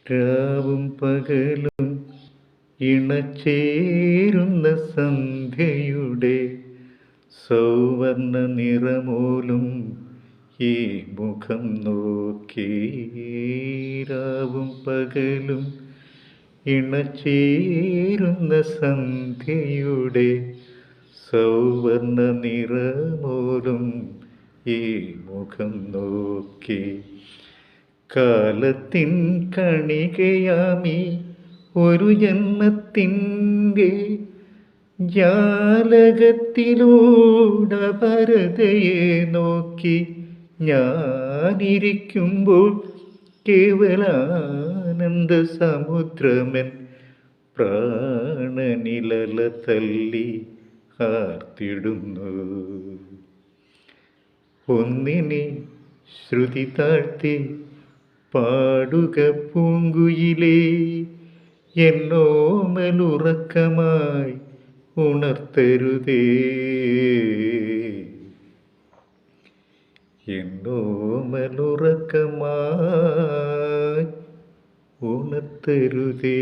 രാവും പകലും ഇണചേരുന്ന സന്ധ്യയുടെ സൗവർണ്ണ നിറമോലും ഈ മുഖം നോക്കി. രാവും പകലും ഇണചേരുന്ന സന്ധ്യയുടെ സൗവർണ്ണ നിറമോലും ഈ മുഖം നോക്കി. കാലത്തിൻ കണികയാമി ഒരു ജന്മത്തിൻ്റെ ജാലകത്തിലൂടെ ഭരതയെ നോക്കി ഞാനിരിക്കുമ്പോൾ കേവലാനന്ദ സമുദ്രമൻ പ്രാണനിലല തല്ലി ആർത്തിടുന്നു. ഒന്നിനെ ശ്രുതി താഴ്ത്തി പാടുക പൂങ്കുയിലേ, എന്നോമലുറക്കമായി ഉണർത്തരുതേ, എന്നോമലുറക്കമായി ഉണർത്തരുതേ.